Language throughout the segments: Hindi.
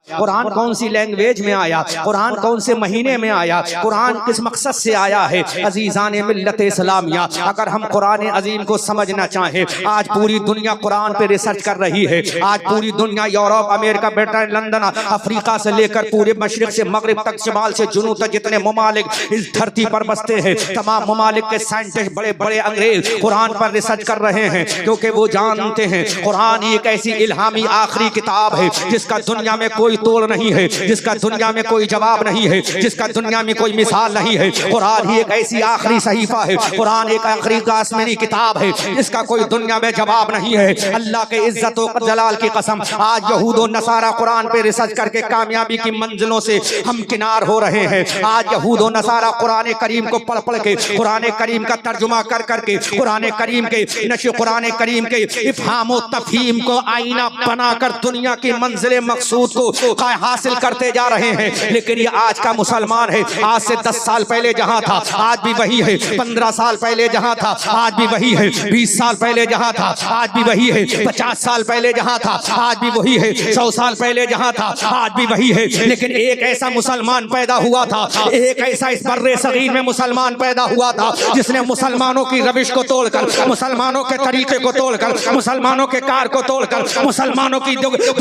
कुरान कौन सी लैंग्वेज में आया, कुरान कौन से महीने में आया, कुरान किस मकसद से आया है। अजीजान मिल्लत इस्लामिया, अगर हम कुरान अजीम को समझना चाहें, आज पूरी दुनिया कुरान पे रिसर्च कर रही है। आज पूरी दुनिया Europe, America, Britain, London, Africa से लेकर पूरे मशरिक से मगरिब तक, शिमाल से जुनूब तक जितने ममालिक इस धरती पर बसते हैं, तमाम ममालिक के साइंटिस्ट, बड़े बड़े अंग्रेज कुरान पर रिसर्च कर रहे हैं, क्योंकि वो जानते हैं कुरान एक ऐसी इल्हामी आखिरी किताब है जिसका दुनिया में कोई तोड़ नहीं है, जिसका दुनिया में कोई जवाब नहीं है, जिसका दुनिया में कोई मिसाल नहीं है। कुरान ही एक ऐसी आखिरी सहीफा है, कुरान एक आखिरी आसमानी किताब है जिसका कोई दुनिया में जवाब नहीं है। अल्लाह के इज्जत और जलाल की कसम, आज यहूद और नसारा कुरान पे रिसर्च करके कामयाबी की मंजिलों से हम किनार हो रहे हैं। आज यहूद और नसारा कुरान करीम को पढ़ पढ़ के, कुरान करीम का तर्जुमा कर करके, कुरान करीम के नशे, कुरान करीम के इफ़हाम और तफ़हीम को आईना बनाकर दुनिया की मंजिल मकसूद को हासिल करते जा रहे हैं। लेकिन ये आज का मुसलमान है, आज से 10 साल पहले जहां था आज भी वही है, 15 साल पहले जहां था आज भी वही है, 20 साल पहले जहां था आज भी वही है, 50 साल पहले जहां था आज भी वही है, 100 साल पहले जहां था आज भी वही है। लेकिन एक ऐसा मुसलमान पैदा हुआ था, एक ऐसा इस बर्रे सगीर में मुसलमान पैदा हुआ था जिसने मुसलमानों की रविश को तोड़कर, मुसलमानों के तरीके को तोड़कर, मुसलमानों के कार को तोड़कर, मुसलमानों की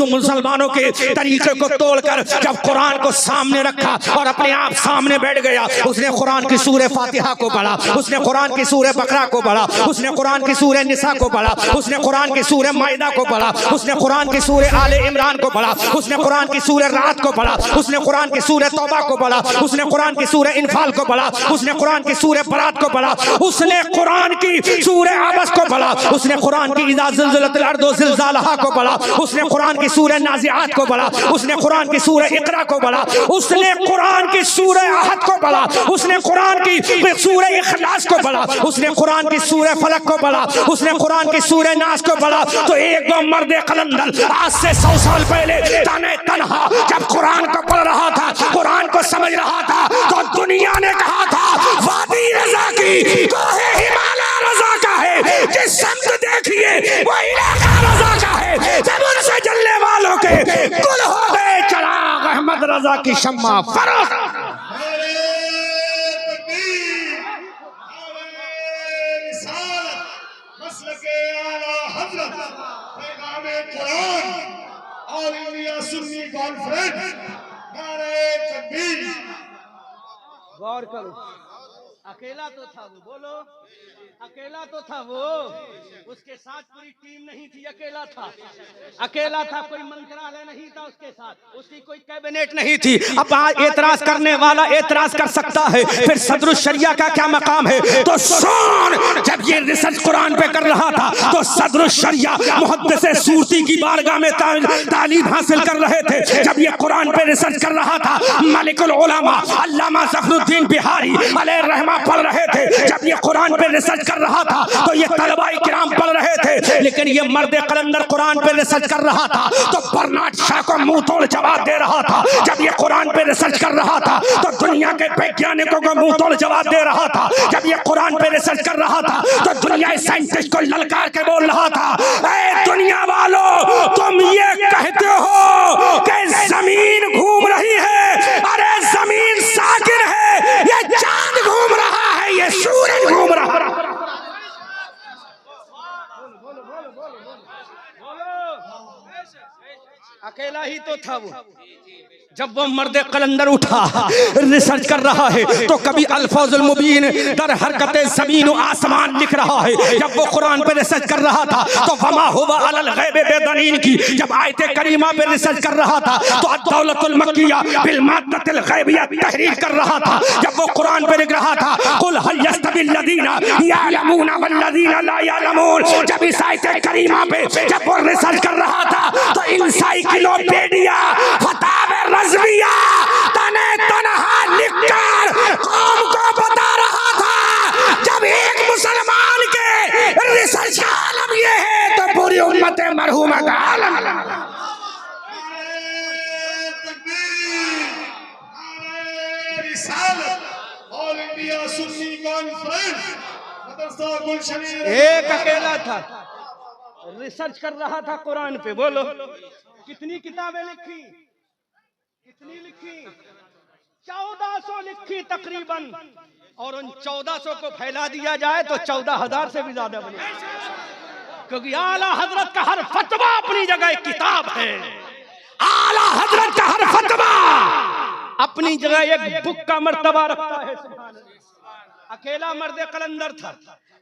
मुसलमानों के तरीके को तोड़कर जब कुरान को सामने रखा और अपने आप सामने बैठ गया, उसने कुरान की सूरह फातिहा को पढ़ा, उसने कुरान की सूरह बकरा को पढ़ा, उसने कुरान की सूरह निसा को पढ़ा, उसने कुरान की सूरह माइदा को पढ़ा, उसने कुरान की सूरह आले इमरान को पढ़ा, उसने कुरान की सूरह रात को पढ़ा, उसने कुरान की सूरह तौबा को पढ़ा, उसने कुरान की सूरह इनफाल को पढ़ा, उसने कुरान की सूरह बरात को पढ़ा, उसने कुरान की सूरह आबस को पढ़ा, उसने कुरान की इज़ा ज़ुलज़िलतिल अर्ज़ु ज़िलज़ालहा को पढ़ा, उसने कुरान की सूरह नाज़िआत को पढ़ा, उसने कुरान की सूरह इक़रा को पढ़ा, उसने कुरान की सूरह अहद को पढ़ा, उसने कुरान की सूरह इखलास को पढ़ा, उसने कुरान की सूरह फलक को पढ़ा, उसने कुरान की सूरह नास को पढ़ा। तो एक दो मर्द कलंदर आज से 100 साल पहले तने तन्हा जब कुरान को पढ़ रहा था, कुरान को समझ रहा था, तो दुनिया ने कहा था वादी रजा की तो है हिमालय रजा का है, जिस शब्द देखिए वो इलाका रजा का है, जब उनसे जलने वालों के कुल हो गए चराग अहमद रजा की शम्मा फरोज। गौर करो, अकेला तो था वो, बोलो अकेला तो था वो, उसके साथ पूरी टीम नहीं थी, अकेला था, अकेला था, कोई मंत्रालय नहीं था उसके साथ, उसकी कोई कैबिनेट नहीं थी। अब आज एतराज करने वाला एतराज कर सकता है, फिर सदरुल शरिया का क्या मकाम है? तो सुन, जब ये रिसर्च कुरान पे कर रहा था तो सदरुल शरिया मुहद्दिस सूरती की बारगाह में तालीम हासिल कर रहे थे। जब ये कुरान पे रिसर्च कर रहा था, मलिकुल उलमा अल्लामा ज़फ़रुद्दीन बिहारी अलैहि रहमा पढ़ रहे थे। जब ये कुरान पे रिसर्च कर रहा था तो ये तलबाई किराम पढ़ रहे थे। लेकिन ये मर्द कलंदर कुरान पे रिसर्च कर रहा था तो बर्नार्ड शॉ को मुंह तोड़ जवाब दे रहा था। जब ये कुरान पे रिसर्च कर रहा था तो दुनिया के वैज्ञानिकों को मुंह तोड़ जवाब दे रहा था। जब ये कुरान पे रिसर्च कर रहा था तो दुनिया साइंटिस्ट को ललकार के बोल रहा था, ऐ दुनिया वालों, तुम ये कहते हो कि जमीन घूम रही है, अरे जमीन साकिन है, ये चांद घूम रहा है, ये सूरज घूम रहा है। अकेला ही तो था वो। जब वो मर्द कलंदर उठा रिसर्च कर रहा है तो कभी अल्फाजुल मुबीन दर हरकत ज़मीन व आसमान लिख रहा है। जब वो कुरान पे रिसर्च कर रहा था तो वमा हुवा अलल गैब बेदनीन की जब आयत करीमा पे रिसर्च कर रहा था तो अद-दौलतुल मक्किया बिल माद्दतिल गैबिया तहरीर कर रहा था। जब वो कुरान पे लिख रहा था कुल हल यस्तविल लदीना यअलमून वल्लदीना ला यअलमून, जब इस आयत करीमा पे जब वो रिसर्च कर रहा था तो इंसाइक्लोपीडिया फतावे रज़विया तने तनहा लिखकर कौम को बता रहा था। जब एक मुसलमान के रिसर्च का आलम ये है तो पूरी उम्मत मरहूमा का आलम। एक अकेला था, रिसर्च कर रहा था कुरान पे। बोलो कितनी किताबें लिखी, लिखी तकरीबन, और उन 1400 को फैला दिया जाए तो 14,000 से भी ज्यादा बने, क्योंकि आला हजरत का हर फतवा अपनी जगह एक किताब है। आला हजरत का हर फतवा अपनी जगह एक बुक का मर्तबा रखता है। अकेला मर्द कलंदर था।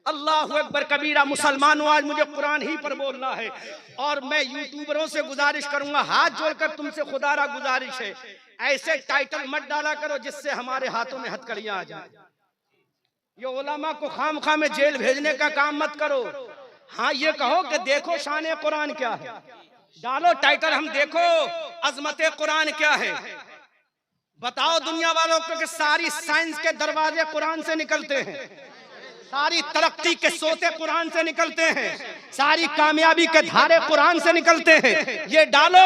अल्लाह अकबर कबीरा। मुसलमानों, आज मुझे कुरान ही पर बोलना है, और मैं यूट्यूबरों से गुजारिश करूंगा, हाथ जोड़कर तुमसे खुदारा गुजारिश है, ऐसे टाइटल मत डाला करो जिससे हमारे हाथों में हथकड़ियां आ जाए। ये उलमा को खामखा में जेल भेजने का काम मत करो। हाँ, ये कहो कि देखो शान कुरान क्या है, डालो टाइटल, हम देखो अजमत कुरान क्या है। बताओ दुनिया वालों को कि सारी साइंस के दरवाजे कुरान से निकलते हैं, सारी तरक्की के सोते कुरान से निकलते हैं, सारी कामयाबी के धारे कुरान से निकलते हैं। ये डालो,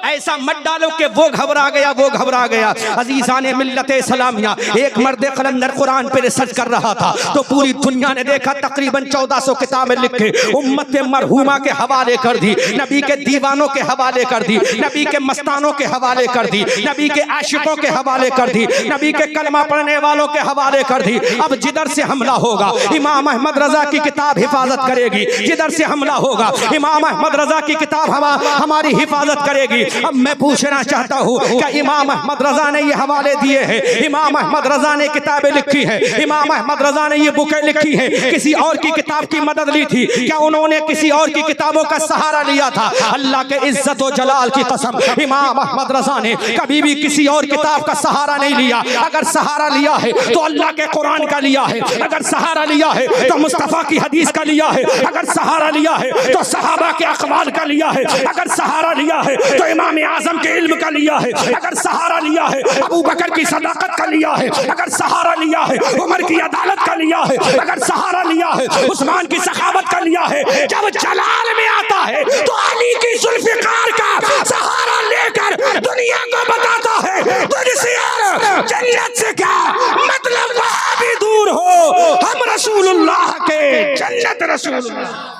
ऐसा मत डालो कि वो घबरा गया, वो घबरा गया। अजीजान मिल्लत इस्लामिया, एक मर्द कलंदर कुरान पे रिसर्च कर रहा था तो पूरी दुनिया ने देखा तकरीबन 1400 किताबें लिखे, उम्मत मरहूमा के हवाले कर दी, नबी के दीवानों के हवाले कर दी, नबी के मस्तानों के हवाले कर दी, नबी के आशिकों के हवाले कर दी, नबी के कलमा पढ़ने वालों के हवाले कर दी। अब जिधर से हमला होगा इमाम अहमद रजा की किताब हिफाजत करेगी, जिधर से हमला होगा इमाम अहमद रजा की किताब हमारी हिफाजत करेगी। अब मैं पूछना चाहता हूँ, क्या इमाम अहमद रजा ने ये हवाले दिए हैं, इमाम अहमद रजा ने किताबें लिखी है, इमाम अहमद रजा ने ये बुकें लिखी है, किसी और की किताब की मदद ली थी? क्या उन्होंने किसी और की किताबों का सहारा लिया था? अल्लाह के इज्जत और जलाल की कसम, इमाम अहमद रजा ने कभी भी किसी और किताब का सहारा नहीं लिया। अगर सहारा लिया है तो अल्लाह के कुरान का लिया है, अगर सहारा लिया है तो मुस्तफा की हदीस का लिया है, अगर सहारा लिया है तो सहाबा के अक़वाल का लिया है, अगर सहारा लिया है तो इमाम आज़म के इल्म का लिया है, अगर सहारा लिया है अबू बकर की सदाकत का लिया है, अगर सहारा लिया है उमर की अदालत का लिया है, अगर सहारा लिया है उस्मान की सखावत का लिया है। जब जलाल में आता है तो अली की जुल्फ़िकार का सहारा लेकर दुनिया को बताता है तुझसे जन्नत से क्या मतलब, वहां भी दूर हो, हम रसूलुल्लाह के जन्नत रसूलुल्लाह।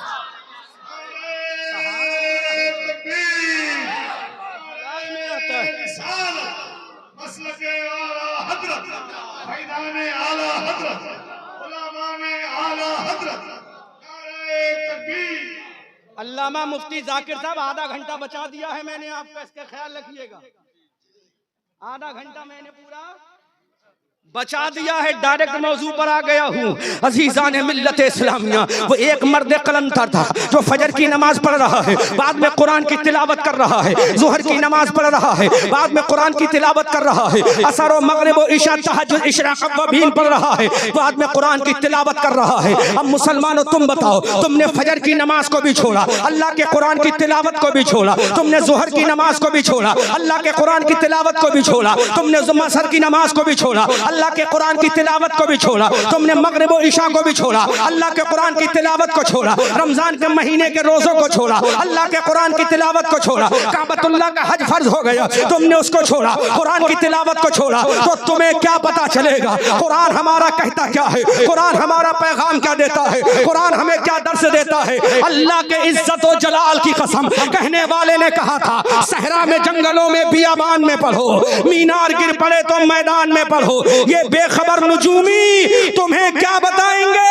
अल्लामा मुफ्ती जाकिर साहब, आधा घंटा बचा दिया है मैंने आपका, इसका ख्याल रखिएगा। आधा घंटा मैंने पूरा बचा दिया है, डायरेक्ट मौजू पर आ गया हूँ। अजीजान मिल्लत इस्लामिया, वो एक मर्द कलंदर था जो फजर की नमाज पढ़ रहा है, बाद में कुरान की तिलावत कर रहा है, ज़ुहर की नमाज पढ़ रहा है, बाद में कुरान की तिलावत कर रहा है, असर व मगरिब व इशा तहज्जुद इशराक़ व बीन पढ़ रहा है, बाद में कुरान की तिलावत कर रहा है। अब मुसलमानों, तुम बताओ, तुमने फजर की नमाज को भी छोड़ा, अल्लाह के कुरान की तिलावत को भी छोड़ा, तुमने ज़ुहर की नमाज को भी छोड़ा, अल्लाह के कुरान की तिलावत को भी छोड़ा, तुमने असर की नमाज को भी छोड़ा, अल्लाह के कुरान की तिलावत को भी छोड़ा, तुमने मगरिब और इशा को भी छोड़ा, अल्लाह के कुरान की तिलावत को छोड़ा, रमजान के महीने के रोजों को छोड़ा, अल्लाह के कुरान की तिलावत को छोड़ा, काबतुल्लाह का हज फर्ज हो गया, तुमने उसको छोड़ा, कुरान की तिलावत को छोड़ा, तो तुम्हें क्या पता चलेगा कुरान हमारा कहता क्या है, कुरान हमारा पैगाम क्या देता है, कुरान हमें क्या दर्स देता है। अल्लाह के इज्जत और जलाल की कसम, कहने वाले ने कहा था, सहरा में, जंगलों में, बियाबान में पढ़ो, मीनार गिर पड़े तो मैदान में पढ़ो, ये बेखबर नजूमी तुम्हें क्या बताएंगे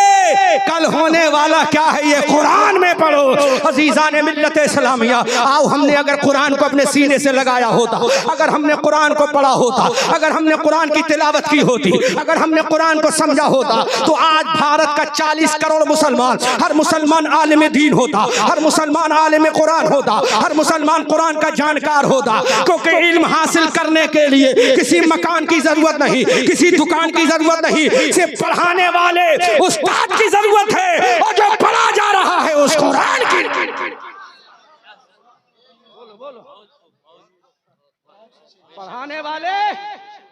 कल होने वाला क्या है, ये कुरान में पढ़ो। अजीजान मिल्लत इस्लामिया, आओ, हमने अगर कुरान को अपने सीने से लगाया होता, अगर हमने कुरान को पढ़ा होता, अगर हमने कुरान की तिलावत की होती, अगर हमने कुरान को समझा होता, तो आज भारत का 40 करोड़ मुसलमान, हर मुसलमान आलिम दीन होता, हर मुसलमान आलिम कुरान होता, हर मुसलमान कुरान का जानकार होता। क्योंकि इल्म हासिल करने के लिए किसी मकान की जरूरत नहीं, किसी दुकान की जरूरत नहीं, सिर्फ पढ़ाने वाले उस्ताद की जरूरत है, और जो पढ़ा जा रहा है उस कुरान की। पढ़ाने वाले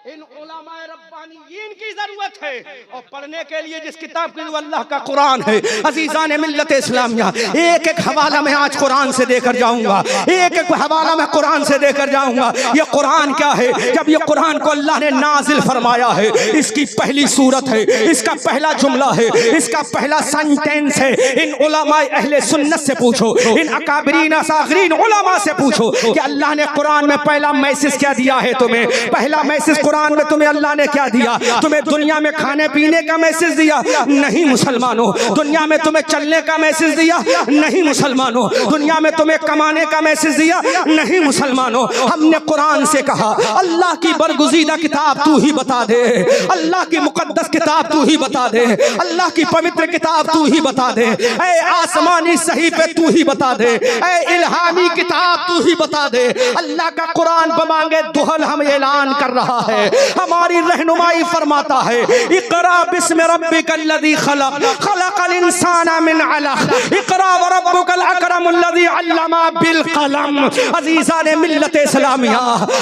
इन उलमाए रब्बानियीन की जरूरत है, और पढ़ने के लिए जिस किताब की वो अल्लाह का कुरान है। अजीजान मिल्लत इस्लामिया, एक एक हवाला मैं आज कुरान से देकर जाऊंगा, एक एक हवाला मैं कुरान से देकर जाऊंगा। ये कुरान क्या है? जब ये कुरान को अल्लाह ने नाजिल फरमाया है, इसकी पहली सूरत है, इसका पहला जुमला है, इसका पहला सेंटेंस है। इन उलमाए अहले सुन्नत से पूछो, इन अकाबरीन असागरीन उलमा से पूछो कि अल्लाह ने कुरान में पहला मैसेज क्या दिया है तुम्हें? पहला मैसेज कुरान में तुम्हें अल्लाह ने क्या दिया? तुम्हें दुनिया में खाने पीने का मैसेज दिया? नहीं मुसलमानों। दुनिया में तुम्हें चलने का मैसेज दिया? नहीं मुसलमानों। दुनिया में तुम्हें कमाने का मैसेज दिया? नहीं मुसलमानों। हमने कुरान से कहा अल्लाह की बरगुज़ीदा किताब तू ही बता दे, अल्लाह की मुकद्दस किताब तू ही बता दे, अल्लाह की पवित्र किताब तू ही बता दे, ऐ आसमानी सहीफे तू ही बता दे, ऐ इल्हामी किताब तू ही बता दे। अल्लाह का कुरान बमांगे दुहल हम ऐलान कर रहा है, हमारी रहनुमाई फरमाता है इक़रा बिस्मि रब्बिकल्लज़ी खलक़ खलक़ल इंसाना मिन अलक़ इक़रा व रब्बुकल अकरमुल्लज़ी अल्लमा बिल कलम। अज़ीज़ाने मिल्लत इस्लामिया,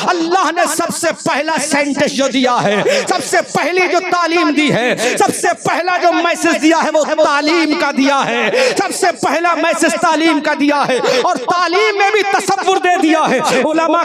अल्लाह ने सबसे पहला सेंटेंस जो दिया है, सबसे पहली जो तालीम दी है, सबसे पहला जो मैसेज दिया है वो तालीम का दिया है। सबसे पहला मैसेज तालीम का दिया है और तालीम में भी तसव्वुर दे दिया है। उलमा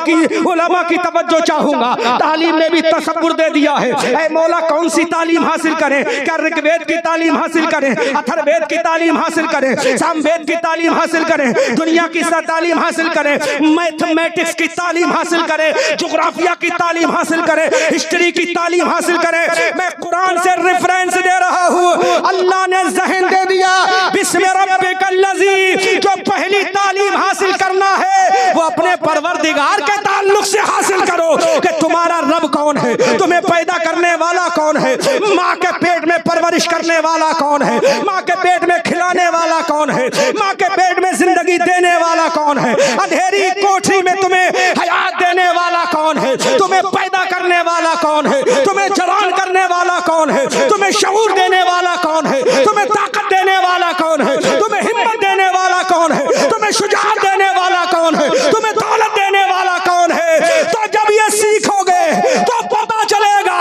की तवज्जो चाहूंगा, तालीम में भी तसव्वुर दे दिया है। ऐ मौला कौन सी तालीम हासिल करें? क्या ऋग्वेद की तालीम हासिल करें, अथर्ववेद की तालीम हासिल करें, सामवेद की तालीम हासिल करें, दुनिया की तालीम हासिल करें, मैथमेटिक्स की तालीम हासिल करें, ज्योग्राफिया की तालीम हासिल करें, हिस्ट्री की तालीम हासिल करें? मैं कुरान से रेफरेंस दे रहा हूँ। अल्लाह ने ज़हन दे दिया बिस्मि रब्बिकल्लज़ी। जो पहली तालीम हासिल करना है वो अपने परवरदिगार के ताल्लुक से हासिल करो कि तुम्हारा रब कौन है, तुम्हें पैदा करने वाला कौन है, माँ के पेट में परवरिश करने वाला कौन है, माँ के पेट में खिलाने वाला कौन है, माँ के पेट में जिंदगी देने वाला कौन है, अंधेरी कोठरी में तुम्हें हयात देने वाला कौन है, तुम्हें पैदा करने वाला कौन है, तुम्हें जवान करने वाला कौन है, तुम्हें शऊर देने वाला कौन है, तुम्हें ताकत देने वाला कौन है, तुम्हें हिम्मत देने वाला कौन है, तुम्हें शुजाअत देने वाला कौन है, तुम्हें दौलत देने वाला कौन है? तो जब ये सीखोगे तो पता चलेगा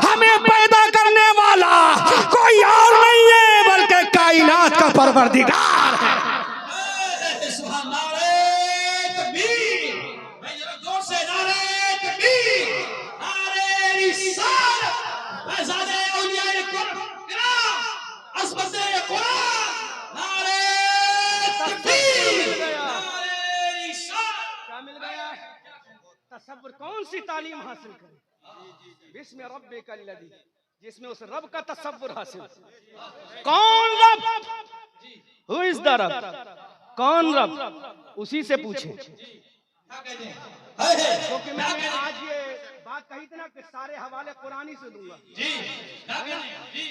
हमें पैदा करने वाला कोई और नहीं है बल्कि कायनात का परवरदिगार है। तसव्वुर कौन सी तालीम हासिल करें? बिस्मि रब्बिकल्लज़ी, जिसमें उस रब का तसव्वुर हासिल। कौन रब? हु इज द रब? कौन रब? उसी से पूछें। क्योंकि मैंने आज ये बात कही थी ना कि सारे हवाले कुरानी से दूंगा।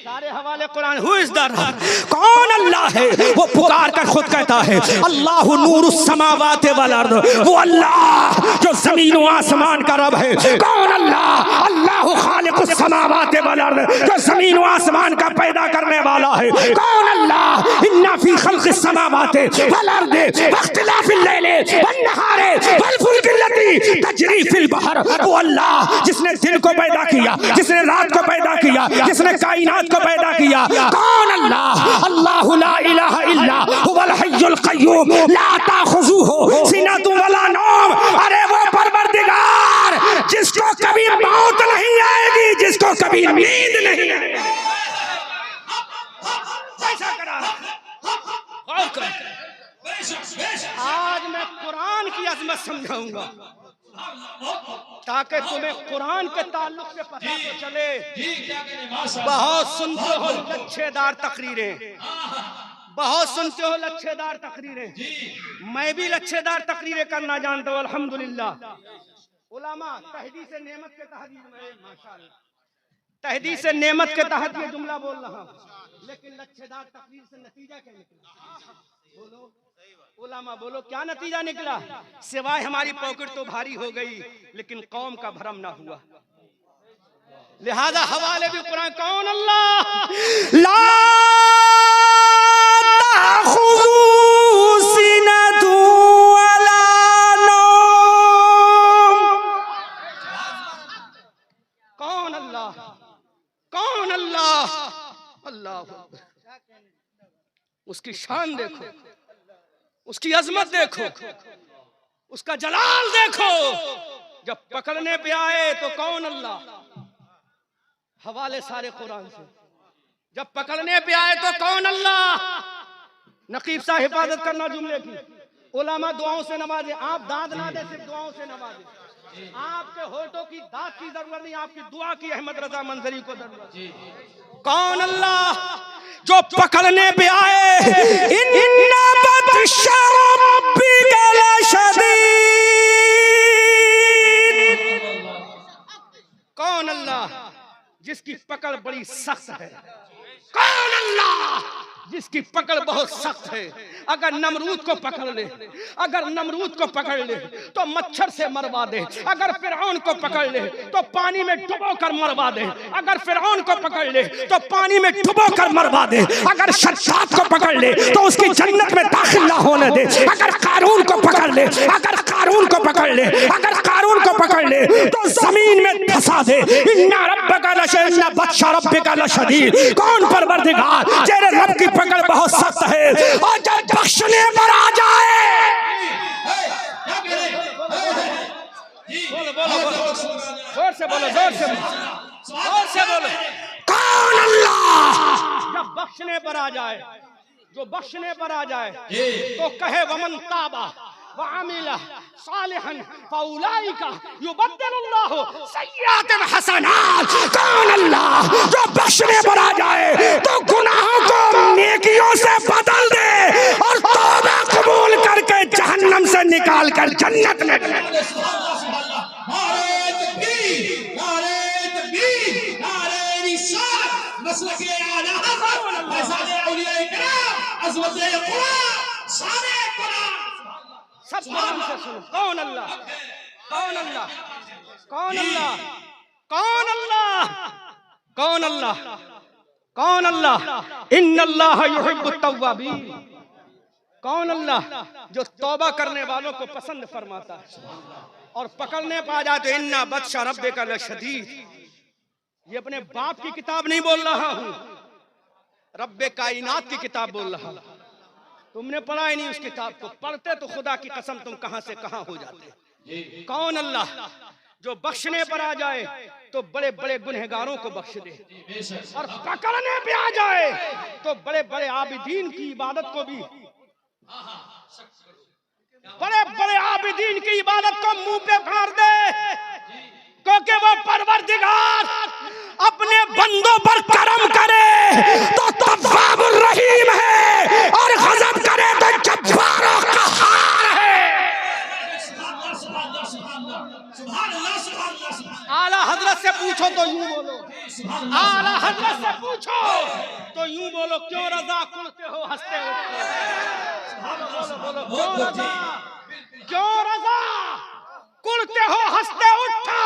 सारे हवाले कुरान। हु इज द रब? कौन अल्लाह है? वो पुकार कर खुद कहता है अल्लाहु नूरुस समावाति वल अर्द। वो अल्लाह जो जमीन व आसमान का रब है। कौन अल्लाह? अल्लाहु खालिकुस समावाति वल अर्द, जो जमीन व आसमान का पैदा करने वाला है। कौन अल्लाह? इन्ना फी खल्क़िस समावाति वल अर्द वख्तिलाफिल लैलि वन नहारि वल फुल्किल लती तजरी फिल बहर। वो अल्लाह जिसने दिन को पैदा किया, जिसने रात को पैदा किया, जिसने कायनात को पैदा किया। कौन अल्लाह? अल्लाहु ला इलाहा इल्ला हुवल हय्युल क़य्यूम ला ताख़ुज़ुहु सिनतुन वला नौम। अरे वो परवरदिगार जिसको कभी मौत नहीं आएगी, जिसको कभी नींद नहीं आएगी। ऐसा करा। आज मैं कुरान की अजमत समझाऊंगा ताकि तुम्हें कुरान के ताल्लुक से पता तो चले। बहुत सुनते हो लच्छेदार तकरीरें, बहुत सुनते हो लच्छेदार तकरीरें। मैं भी लच्छेदार तकरीरें करना जानता हूँ अल्हम्दुलिल्लाह। उलमा तहदीस से नेमत के तहत, माशाअल्लाह, तहदीस से नेमत के तहत ये जुमला बोल रहा हूँ, लेकिन लच्छेदार तकरीर से नतीजा क्या निकला? बोलो उलमा, बोलो क्या नतीजा निकला? सिवाय हमारी पॉकेट तो भारी हो गई, लेकिन कौम का भरम ना हुआ। लिहाजा हवाले भी कुरान। कौन अल्लाह? ला ताख़ुज़ु सिनतु वला नौम। कौन अल्लाह? कौन अल्लाह? अल्लाह। उसकी शान देखो, उसकी अजमत देखो, उसका जलाल देखो। जब पकड़ने पे आए तो कौन अल्लाह? हवाले सारे कुरान से। जब पकड़ने पे आए तो कौन अल्लाह? नकीब साहब हिफाजत करना जुमले की। उलमा दुआओं से नवाजे। आप दाद ना दे, सिर्फ दुआओं से नवाजे। आपके होठों की दात की जरूरत नहीं, आपकी दुआ की अहमद रजा मंजरी को जरूरत। कौन अल्लाह जो पकड़ने पे आए, इन्ना बत्शा रब्बिका लशदीद। कौन अल्लाह जिसकी पकड़ बड़ी सख्त है, कौन अल्लाह जिसकी पकड़ बहुत सख्त है। अगर नमरूद को पकड़ ले, अगर नमरूद को पकड़ ले तो मच्छर से मरवा दे, अगर फिरौन को पकड़ ले तो पानी में डुबो कर मरवा दे, अगर फिरौन को पकड़ ले तो पानी में डुबो कर मरवा दे, अगर शद्दाद को पकड़ ले तो उसकी जन्नत में दाखिल ना होने दे, अगर कारून को पकड़ ले, अगर कारून को पकड़ ले, अगर कारून को पकड़ ले तो जमीन में धंसा दे। इन्ना रब्बका लशदीद, इन्ना बत्शा रब्बिका लशदीद। कौन परवरदिगार तेरे रब की पकड़ बहुत सख्त है, और जब बख्शने पर आ जाए, बोलो बोलो बोलो, जोर से बोलो, जोर से बोलो। कौन अल्लाह जब बख्शने पर आ जाए, जो बख्शने पर आ जाए तो कहे वमन ताबा व अमिला सालिहन फौलाइका युबद्दिलुल्लाहु सय्यातिन हसनात। कौन अल्लाह जो बख्शने पर आ जाए तो गुनाहों को नेकियों से बदल दे और तौबा कबूल करके जहन्नम से निकाल कर जन्नत में। सब कुरान से सुनो। कौन अल्लाह, कौन अल्लाह, कौन अल्लाह, कौन अल्लाह, कौन अल्लाह, कौन अल्लाह। इन्नल्लाह युहिब्बुत तव्वाबीन। कौन अल्लाह जो तौबा करने वालों को पसंद फरमाता है, और पकड़ने पा जाए तो इन्ना बत्शा रब्बिका लशदीद। ये अपने बाप की किताब नहीं बोल रहा हूं, रब्बे कायनात की किताब बोल रहा हूं। तुमने पढ़ा ही नहीं उस किताब को, पढ़ते तो खुदा की कसम तुम कहां से कहां हो जाते। कौन अल्लाह जो बख्शने पर आ जाए तो बड़े बड़े गुनहगारों को बख्श दे, और पकड़ने पे आ जाए तो बड़े बड़े आबिदीन की इबादत को भी, बड़े बड़े आबिदीन की इबादत को मुंह पे फाड़ दे, क्योंकि वो परवरदिगार अपने बंदों पर करम करे तो तव्वाबुर रहीम है, और गजब करे तो जब्बार और कहार है। आला हजरत से पूछो तो यूं बोलो, आला हजरत से पूछो तो यूं बोलो, क्यों रजा कुलते हो हंसते हो? बोलो बोलो, क्यों रजा, क्यों रजा कुलते हो हंसते उठो?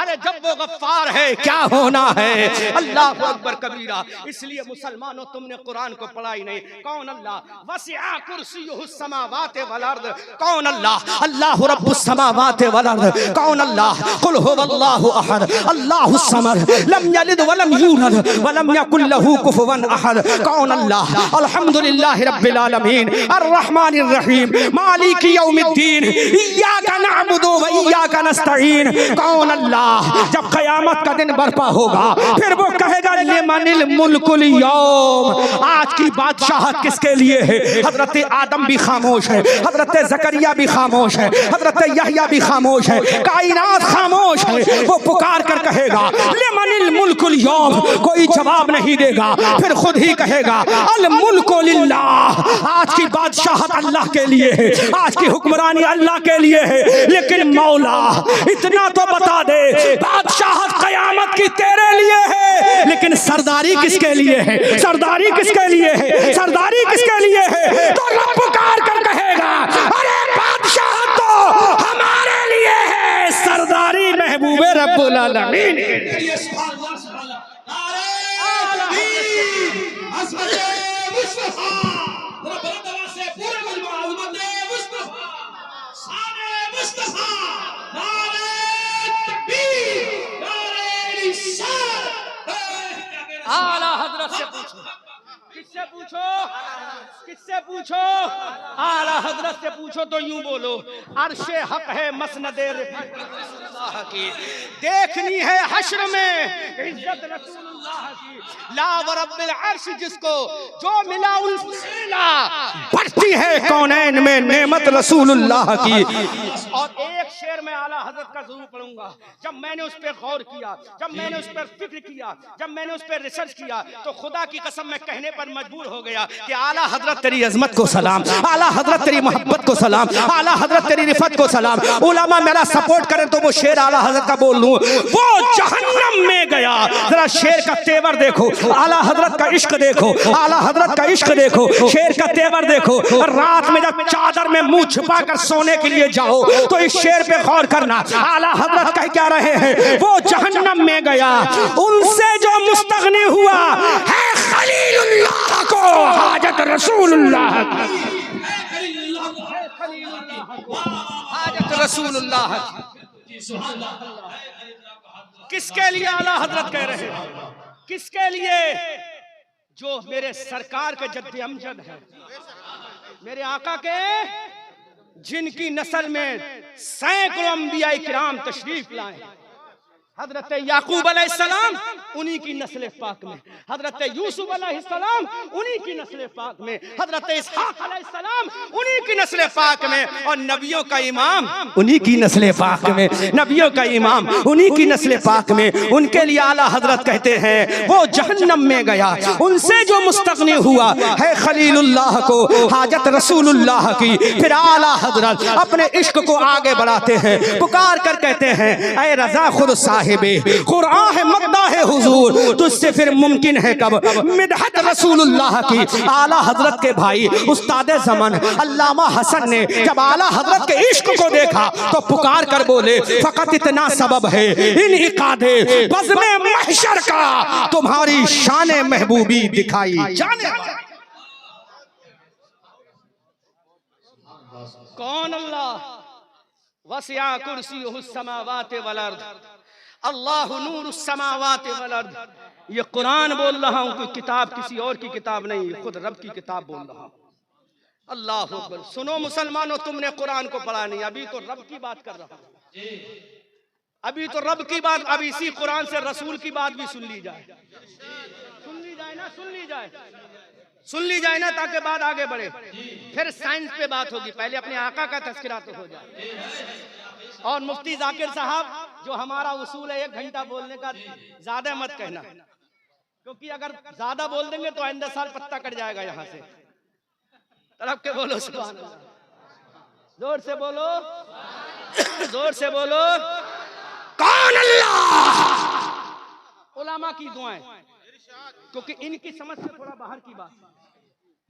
अरे जब वो गफ्फार है क्या होना है। अल्लाह अकबर कबीरा। इसलिए मुसलमानों तुमने कुरान को पढ़ा ही नहीं। कौन अल्लाह वसिआ कुर्सियुहुस समावाति वल अर्द। कौन अल्लाह अल्लाहु रब्बुस समावाति वल अर्द। कौन अल्लाह कुल हुवल्लाहु अहद अल्लाहुस समद लम यलिद वलम यूलद वलम यकुल लहू कुफुवन अहद। कौन अल्लाह अल्हम्दुलिल्लाहि रब्बिल आलमीन अर्रहमानिर रहीम मालिकी यौमिद्दीन इय्याका नअबुदु व इय्याका नस्तईन। कौन अल्लाह जब क़यामत का दिन बर्पा होगा फिर वो कहेगा लिमनिल मुल्कुल यौम। आज की बादशाहत किसके लिए है? हजरत आदम भी खामोश है, हजरत जकरिया भी खामोश है, हजरत यहया भी खामोश है, कायनात खामोश है। वो पुकार कर कहेगा लिमनिल मुल्कुल यौम, कोई जवाब नहीं देगा, फिर खुद ही कहेगा अल मुल्कु लिल्लाह। आज की बादशाहत अल्लाह के लिए है, आज की हुक्मरानी अल्लाह के लिए है। लेकिन मौला इतना तो बता दे, बादशाहत कयामत की तेरे लिए है, लेकिन सरदारी किसके लिए है? सरदारी किसके लिए है? सरदारी किसके लिए है? तो रब पुकार कर कहेगा अरे बादशाहत तो हमारे लिए है, सरदारी महबूबे रब्बुल आलमीन। आला हजरत से पूछो, किससे पूछो, किससे पूछो? आला हजरत से पूछो तो यूं बोलो अर्शे हक है मसनदे रसूलुल्लाह की, देखनी है हश्र में इज्जत रसूलुल्लाह की। ला व रब्बिल अर्श जिसको जो मिला उनसे बढ़ती है कौनैन में नेमत रसूलुल्लाह की। और एक एक शेर में आला हजरत का जरूर पढ़ूंगा। जब मैंने उस पर गौर किया, जब मैंने उस पर फिक्र किया, जब मैंने उस पर रिसर्च किया, तो खुदा की कसम मैं कहने पर मजबूर हो गया कि आला हजरत तेरी अजमत को सलाम, आला हजरत तेरी मोहब्बत को सलाम, आला हजरत तेरी रिफत को सलाम। उलमा मेरा सपोर्ट करें तो वो शेर आला हजरत का बोल लूं। वो जहन्नम में गया, जरा शेर का तेवर देखो, आला हजरत का इश्क देखो, आला हजरत का इश्क देखो, शेर का तेवर देखो। रात में जब चादर में मुंह छुपा कर सोने के लिए जाओ तो इस शेर पे गौर करना। आला हजरत कह क्या रहे हैं, वो जहन्नम में गया उनसे जो मुस्तगनी हुआ है खलीलुल्लाह को हाजत रसूलुल्लाह, हाजत रसूलुल्लाह। किसके लिए आला हजरत कह रहे हैं, किसके लिए? जो मेरे सरकार के जद्दे अमजद है, मेरे आका के, जिनकी नस्ल में सैकड़ों अंबिया किराम तशरीफ लाए। हजरत याकूब अलैहिस्सलाम उन्हीं की नस्ल पाक में, हजरत यूसुफ अलैहिस्सलाम उन्हीं की नस्ल पाक में, हजरत इसहाक अलैहिस्सलाम उन्हीं की नस्ल पाक में, और नबियों का इमाम उन्हीं की नस्ल पाक में, नबियों का इमाम उन्हीं की नस्ल पाक में। उनके लिए आला हजरत कहते हैं वो जहन्नम में गया उनसे जो मुस्तगनी हुआ है खलीलुल्लाह को हाजत रसूलुल्लाह की। फिर आला हजरत अपने इश्क को आगे बढ़ाते हैं, पुकार कर कहते हैं ऐ रजा खुद साहिबे कुरान है मद्दा है हुजूर, तुझसे फिर मुमकिन है कब मिदहत रसूलुल्लाह की। आला हजरत के भाई उस्ताद ज़मान अल्लामा हसन ने जब आला हजरत के इश्क को देखा तो पुकार कर बोले फकत इतना सबब है इन इकादे बज़्म महशर का तुम्हारी शान महबूबी दिखाई जाने। कौन अल्लाह वसिया कुर्सीयुहुस समावाति वल अर्द, अल्लाहु नूरुस समावाति वल अर्द। ये कुरान बोल रहा हूं, कोई किताब किसी और की किताब नहीं, खुद रब की किताब बोल रहा हूं। अल्लाह अकबर। सुनो मुसलमानों, तुमने कुरान को पढ़ा नहीं, अभी तो रब की बात कर रहा हूं, अभी तो रब की बात। अब इसी कुरान से रसूल की बात भी सुन ली जाए, सुन ली जाए ना, सुन ली जाए, सुन ली जाए ना, ताकि बात आगे बढ़े। फिर साइंस पे बात होगी, पहले अपने आका का तज़किरा तो हो जाए। और मुफ्ती जाकिर साहब, जो हमारा उसूल है 1 घंटा बोलने का, ज्यादा मत कहना, क्योंकि अगर ज्यादा बोल देंगे तो आइंदा साल पत्ता कट जाएगा यहाँ से। तरफ के बोलो सुभान अल्लाह, जोर से बोलो, जोर से बोलो कौन अल्लाह। उलमा की दुआएं, क्योंकि इनकी समझ से थोड़ा बाहर की बात।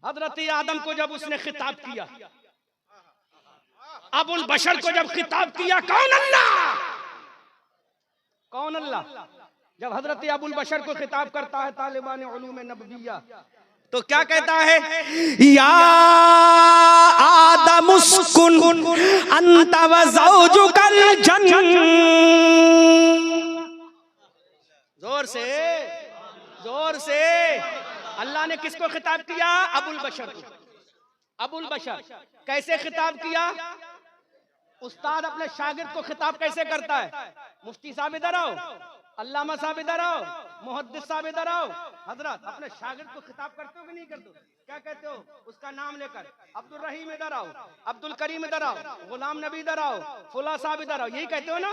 हजरत आदम को जब उसने खिताब किया, अबुल बशर को जब खिताब किया कौन अल्लाह, कौन अल्लाह, जब हजरत अबुल बशर को खिताब करता है तालिबान उलूम नबविया, तो क्या कहता है, या आदम उस्कुन अंत व ज़ौजुकल जन्नत। जोर से, जोर से। अल्लाह ने किसको खिताब किया? अबुल बशर को। अबुल बशर कैसे खिताब किया? उस्ताद अपने शागिर्द को खिताब कैसे करता है? मुफ्ती साहब इधर आओ, अल्लामा साहब इधर आओ, मुहद्दिस साहब इधर आओ। हजरत अपने शागिर्द को खिताब करते हो कि नहीं करते हो? क्या कहते हो? उसका नाम लेकर अब्दुल रहीम इधर आओ, अब्दुल करीम इधर आओ, गुलाम नबी इधर आओ, फुला साहब इधर आओ, यही कहते हो ना,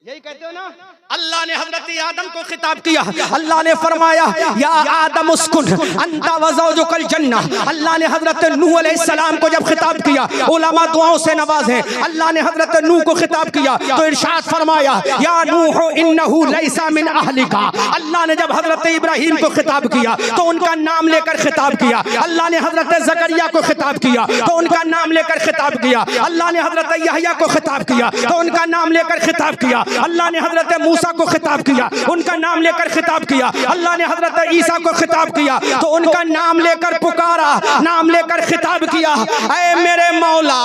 यही कहते हो ना। अल्लाह ने हजरत आदम को खिताब किया, अल्लाह ने फरमाया या आदम उस्कुन अंता व ज़ौजुकल जन्नह। अल्लाह ने हजरत नूह अलैहिस्सलाम को जब खिताब किया, उलमा दुआओं से नवाजे, अल्लाह ने हजरत नूह को खिताब किया तो इरशाद फरमाया या नूह इन्नहु लैसा मिन अहलिका। अल्लाह ने जब हजरत इब्राहीम को खिताब किया तो उनका नाम लेकर खिताब किया। अल्लाह ने हजरत ज़करिया को खिताब किया तो उनका नाम लेकर खिताब किया। अल्लाह ने हजरत यहया को खिताब किया तो उनका नाम लेकर खिताब किया। अल्लाह ने हजरत मूसा को खिताब किया, उनका नाम लेकर खिताब किया। अल्लाह ने हजरत ईसा को खिताब किया तो उनका नाम लेकर पुकारा, नाम लेकर खिताब किया। ऐ मेरे मौला,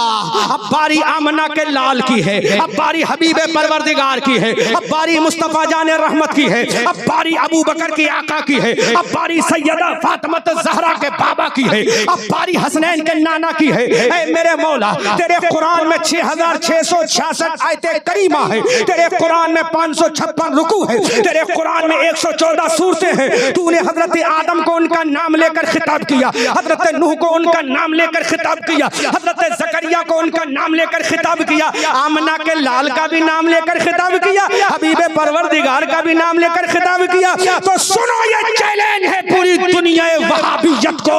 अब बारी आमना के लाल की है, अब बारी हबीब परवरदिगार की है, अब बारी मुस्तफा जाने रहमत की है, अब बारी अबू बकर की आका की है, अब बारी सैयदा फातिमा ज़हरा के बाबा की है, अब बारी हसनैन के नाना की है। ऐ मेरे मौला, तेरे कुरान में 6666 आयते करीमा है, तेरे कुरान में 556 रुकू है, तेरे कुरान में 114 सूरतें हैं। तूने हजरत आदम को उनका नाम लेकर खिताब किया, हजरत नूह को उनका नाम लेकर खिताब किया, हजरत जकरिया को उनका नाम लेकर खिताब किया, आमना के लाल का भी नाम लेकर खिताब किया, हबीबे परवरदिगार का भी नाम लेकर खिताब किया। तो सुनो, ये चैलेंज है पूरी दुनिया वहाबियत को।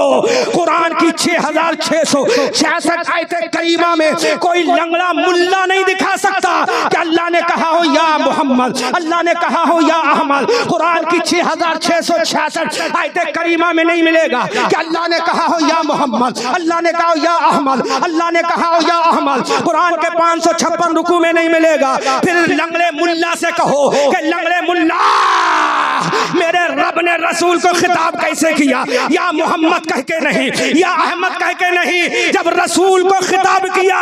कुरान की 6666 आयत करीमा में कोई लंगड़ा मुल्ला नहीं दिखा सकता कि अल्लाह ने कहा हो या मोहम्मद, अल्लाह ने कहा हो या अहमद। कुरान की 6666 आयत करीमा में नहीं मिलेगा कि अल्लाह ने कहा हो या मोहम्मद, अल्लाह ने कहा हो या अहमद, अल्लाह ने कहा हो या अहमद। कुरान के 556 रुकू में नहीं मिलेगा। फिर लंगड़े मुल्ला से कहो कि लंगड़े मुल्ला, मेरे रब ने रसूल को खिताब कैसे किया? या मोहम्मद कह के नहीं, या अहमद कह के नहीं। जब रसूल को खिताब किया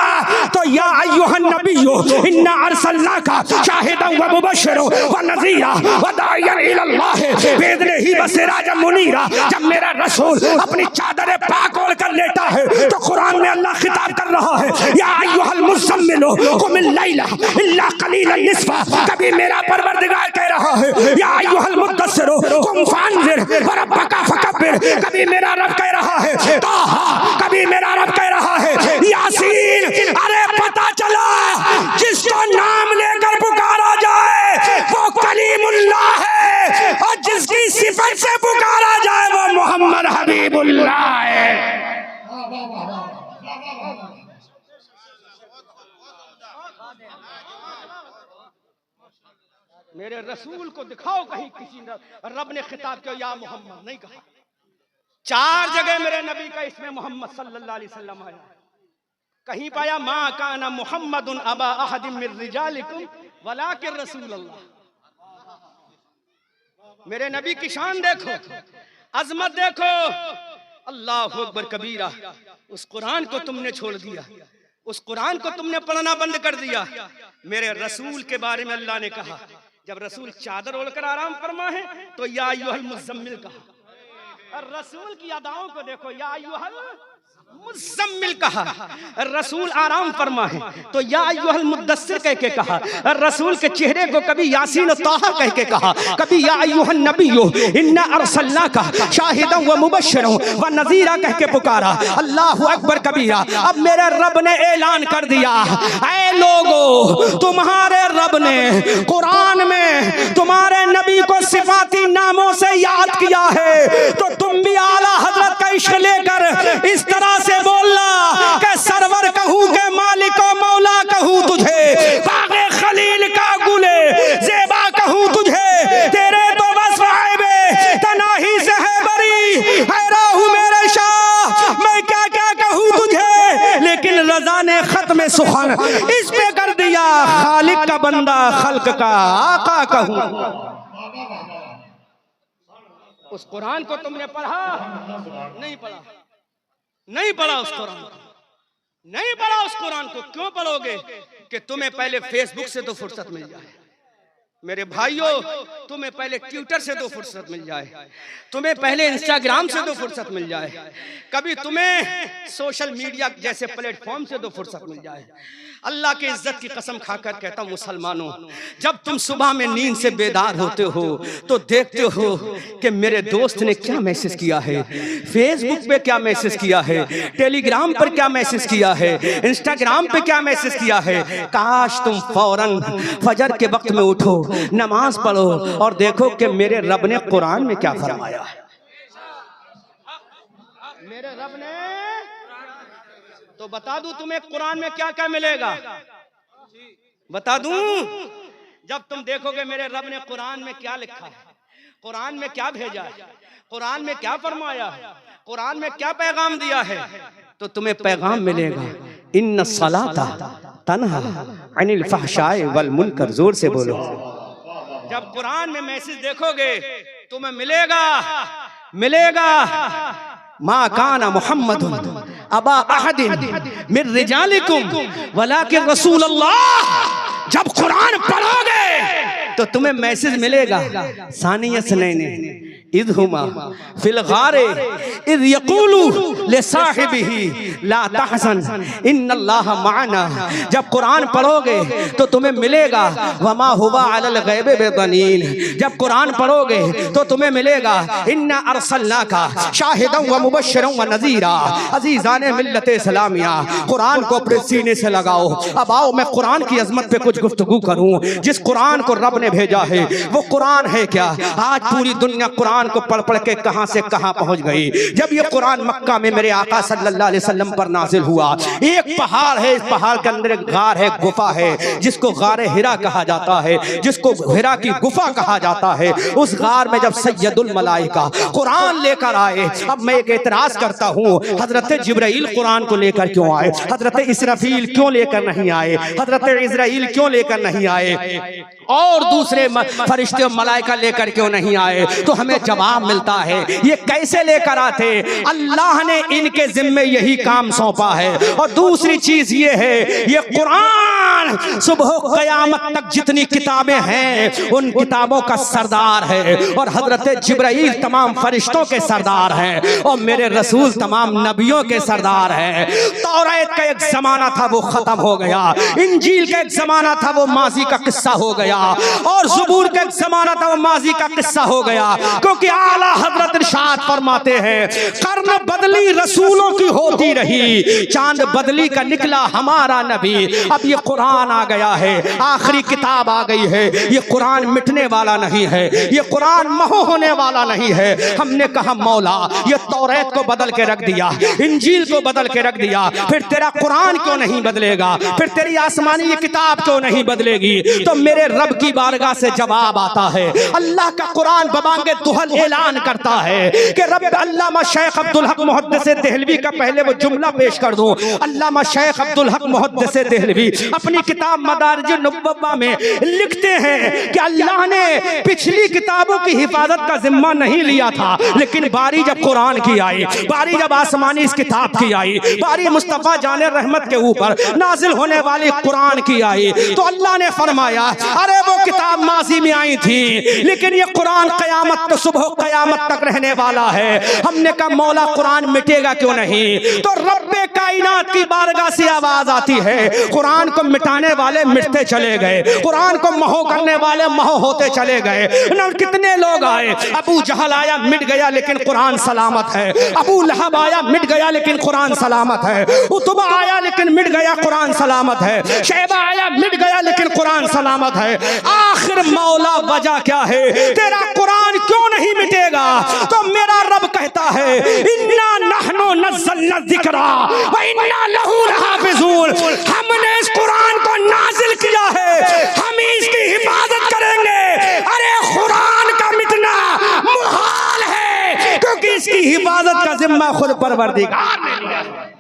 तो या अय्युहन नबिय्यु इन्ना अर्सलनाका शाहिदन व मुबश्शिरन व नज़ीरा व दाइयन इलल्लाह बिइज़निही व सिराजन मुनीरा। जब मेरा रसूल अपनी चादर पाक ओढ़ कर लेटा है तो कुरान में अल्लाह खिताब कर रहा है, या अय्युहल मुज़म्मिलु कुमिल लैला इल्ला कलीलन निस्फा। कभी मेरा परवरदिगार कह रहा है या अय्युहल मुद्दस्सिरु कुम फअंज़िर व रब्बका फकब्बिर। कभी मेरा रब कह रहा है ताहा, कभी मेरा रब कह रहा है यासीन। अरे पता चला जिसको नाम लेकर पुकारा जाए वो कलीमुल्लाह है, और जिसकी सिफत से पुकारा जाए वो मोहम्मद हबीबुल्लाह है। मेरे रसूल को दिखाओ कहीं किसी रब ने खिताब किया या मोहम्मद, नहीं कहा। 4 जगह मेरे नबी का इसमें मोहम्मद सल्लल्लाहु अलैहि वसल्लम आया। कहीं पाया मा काना मुहम्मदुन अबा अहदिम मिन रिजालिकुम वलाकिन रसूलुल्लाह। मेरे नबी की शान देखो, अजमत देखो, अल्लाहु अकबर कबीरा। उस कुरान को तुमने छोड़ दिया, उस कुरान को तुमने पढ़ना बंद कर दिया। मेरे रसूल के बारे में अल्लाह ने कहा, जब रसूल चादर ओढ़कर आराम फरमा है तो या अय्युहल मुज़म्मिल कहा। और रसूल की अदाओं को देखो, या अय्युहल मुज़म्मिल कहा। रसूल आराम फरमा है तो या अय्युहल मुद्दस्सिर कह के कहा। रसूल के चेहरे को कभी यासीन और ताहा कह के कहा, कभी या अय्युहन नबिय्यु इन्ना अर्सलनाका शाहिदन व मुबश्शिरन व नज़ीरा कह के पुकारा। अल्लाहु अकबर कबीरा। अब मेरे रब ने ऐलान कर दिया, ऐ लोगो, तुम्हारे रब ने कुरान में तुम्हारे नबी को सिफाती नामों से याद किया है, तो तुम भी आला हजरत का इश्क लेकर इस तरह से बोलना कि सरवर कहूं के मालिक और मौला कहूं तुझे, बागे खलील का गुले ज़ेबा कहूं तुझे, तेरे तो बस वाहिबे तनाही से है बरी, हैराहू मेरे शाह, मैं क्या क्या कहूं तुझे। लेकिन रज़ा ने खत्म सुखन इस पे कर दिया, खालिक का बंदा खल्क का आका कहूं। उस कुरान को तुमने पढ़ा? नहीं पढ़ा, नहीं पढ़ा उस कुरान को, नहीं पढ़ा उस कुरान को। क्यों पढ़ोगे? कि तुम्हें पहले फेसबुक से तो फुर्सत मिल जाए। मेरे भाइयों, तुम्हें पहले ट्विटर से तो फुर्सत मिल जाए, तुम्हें पहले इंस्टाग्राम से तो फुर्सत मिल जाए, कभी तुम्हें सोशल मीडिया जैसे प्लेटफॉर्म से तो फुर्सत मिल जाए। अल्लाह की इज्जत की कसम खाकर कहता हूं मुसलमानों, जब तुम सुबह में नींद से बेदार होते हो तो देखते हो कि मेरे दोस्त ने क्या मैसेज किया है, फेसबुक पे क्या मैसेज किया है, टेलीग्राम पर क्या मैसेज किया है, इंस्टाग्राम पे क्या मैसेज किया है। काश तुम फौरन फजर के वक्त में उठो, नमाज पढ़ो और देखो कि मेरे रब ने कुरान में क्या फरमाया है। मेरे रब ने तो बता दूं तुम्हें कुरान में क्या क्या मिलेगा, बता दूं। जब तुम देखोगे मेरे रब ने कुरान में क्या लिखा है, कुरान में क्या भेजा है, कुरान में क्या फरमाया है, कुरान में क्या पैगाम दिया है, तो तुम्हें पैगाम मिलेगा, इन्ना सलाता तन्हा अनिल फहशाए वल मुनकर। जोर से बोलो। जब कुरान में मैसेज देखोगे तुम्हें मिलेगा, मिलेगा मा काना मुहम्मदुन अबा अहदिन मिन रिजालिकुम वलाकिन रसूलुल्लाह। जब कुरान पढ़ोगे तो तुम्हें मैसेज मिलेगा, सानिया सुनैनी इज़हुमा फिल गारे इज़ यक़ूलु लिसाहिबिही ला तहज़न इन्नल्लाह मअना। जब कुरान पढ़ोगे तो तुम्हें मिलेगा वमा हुवा अलल गैबि बिदनीन। जब कुरान पढ़ोगे तो तुम्हें मिलेगा इन्ना अरसलनाका शाहिदन व मुबश्शिरन व नज़ीरा। अज़ीज़ान मिल्लत इस्लामिया, कुरान को अपने सीने से लगाओ। अब आओ मैं कुरान की अजमत पे कुछ गुफ्तगू करूं। जिस कुरान को रब ने भेजा है वो कुरान है क्या? आज पूरी दुनिया कुरान को पढ़ पढ़ के कहां से कहां पहुंच गई। जब ये कुरान मक्का में मेरे आका सल्लल्लाहु अलैहि वसल्लम पर नाजिल हुआ, एक पहाड़ है, इस पहाड़ के अंदर एक गार है, गुफा है, जिसको गारे हिरा कहा जाता है, जिसको हिरा की गुफा कहा जाता है। उस गार में जब सैयदुल मलाइका कुरान लेकर आए, अब मैं एक एतराज करता हूँ, हजरत जिब्राइल कुरान को लेकर क्यों आए? हजरत इसराफील क्यों लेकर नहीं आए? हजरत इजराइल क्यों लेकर नहीं आए? और दूसरे फरिश्ते मलाइका लेकर क्यों नहीं आए? तो हमें जवाब मिलता है ये कैसे लेकर आते? अल्लाह ने इनके जिम्मे यही काम सौंपा है। और दूसरी चीज ये है, ये कुरान सुबह क़यामत तक जितनी किताबें हैं उन किताबों का सरदार है। और हजरत जिब्राइल तमाम फरिश्तों के सरदार हैं और मेरे रसूल तमाम नबियों के सरदार हैं। तौरात का एक जमाना था वो खत्म हो गया, इंजील का एक जमाना था वो माजी का किस्सा हो गया, और ज़बूर का एक जमाना था वो माजी का किस्सा हो गया। क्योंकि आला हजरत इरशाद फरमाते हैं कर्न बदली रसूलों की होती रही, चांद बदली का निकला हमारा नबी। अब ये कुरान आ गया है, आखिरी किताब आ गई है। ये कुरान मिटने वाला नहीं है, ये कुरान महू होने वाला नहीं है। हमने कहा मौला ये तौरात को बदल के रख दिया, इंजील को बदल के रख दिया, फिर तेरा कुरान क्यों नहीं बदलेगा? फिर तेरी आसमानी ये किताब क्यों नहीं बदलेगी? तो मेरे रब की बारगाह से जवाब आता है। अल्लाह का कुरान बबांगे दुहल ऐलान करता है कि रब अल्लामा शेख अब्दुल हक मुहद्दिस देहलवी का पहले वो जुमला पेश कर दूं। अल्लामा शेख अब्दुल हक मुहद्दिस देहलवी अपनी किताब मदारिजुन नुबुव्वा में लिखते हैं कि अल्लाह ने पिछली किताबों की हिफाजत का जिम्मा नहीं लिया था, लेकिन बारी जब कुरान की आई, बारी जब आसमानी इस किताब की आई, बारी मुस्तफा जाने रहमत के ऊपर नाजिल होने वाली कुरान की आई, तो अल्लाह ने फरमाया अरे वो किताब माजी में आई थी, लेकिन ये कुरान कयामत तो सुबह कयामत तक रहने वाला है। हमने कहा मौला कुरान मिटेगा क्यों नहीं? तो रब्बे कायनात की बारगाह से आवाज आती है कुरान को मिटाने वाले मिटते चले गए, कुरान को महू करने वाले महू होते चले गए। न कितने लोग आए, अबू जहल आया मिट गया लेकिन कुरान सलामत है, अबू लहब आया मिट गया लेकिन कुरान सलामत है, उतबा आया लेकिन मिट गया कुरान सलामत है, शैबा आया मिट गया लेकिन कुरान सलामत है। आखिर मौला वजह क्या है? तेरा कुरान क्यों नहीं मिटेगा? तो मेरा रब कहता है इन्ना नहनु नज़्ज़लना ज़िक्रा व इन्ना लहू लहाफ़िज़ून। हमने इस कुरान को नाजिल किया है, हम इसकी हिफाजत करेंगे। अरे कुरान का मिटना मुहाल है, क्योंकि इसकी हिफाजत का जिम्मा खुद परवरदिगार ने लिया है।